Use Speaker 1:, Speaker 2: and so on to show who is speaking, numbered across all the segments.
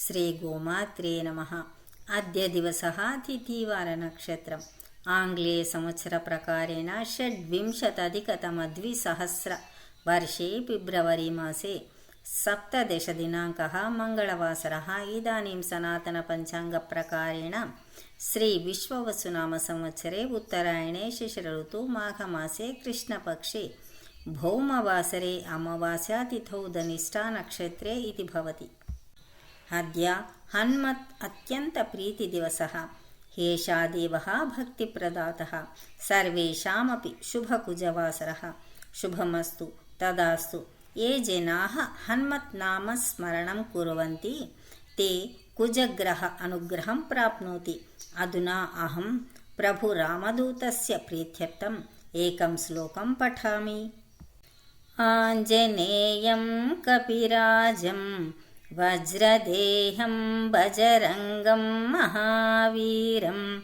Speaker 1: श्रीगोमात्रे नमः। अद्य दिवसः तिथिवारनक्षत्रम्। आङ्ग्लेयसंवत्सरप्रकारेण 26अधिकतमद्विसहस्र वर्षे फेब्रवरी मासे 17 दिनाङ्कः मङ्गलवासरः। इदानीं सनातनपञ्चाङ्गप्रकारेण श्रीविश्ववसुनामसंवत्सरे उत्तरायणे शिशिरऋतु माघमासे कृष्णपक्षे भौमवासरे अमावास्यातिथौ धनिष्ठा नक्षत्रे इति भवति। अद्य हन्मत् अत्यन्तप्रीतिदिवसः। एषा देवः भक्तिप्रदातः। सर्वेषामपि शुभकुजवासरः। शुभमस्तु तदास्तु। ये जनाः हन्मत्नामस्मरणं कुर्वन्ति ते कुजग्रह अनुग्रहं प्राप्नोति। अधुना अहं प्रभुरामदूतस्य प्रीत्यर्थम् एकं श्लोकं पठामि। आञ्जनेयं कपिराजं वज्रदेहं बजरङ्गं महावीरं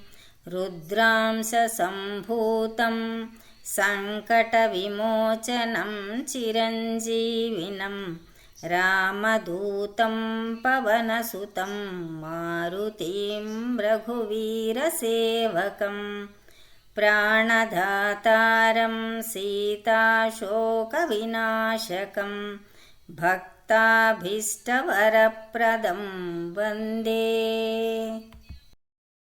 Speaker 1: रुद्रांशसम्भूतं सङ्कटविमोचनं चिरञ्जीविनं रामदूतं पवनसुतं मारुतिं रघुवीरसेवकं प्राणदातारं सीताशोकविनाशकं भक्ताभीष्टवरप्रदं वन्दे।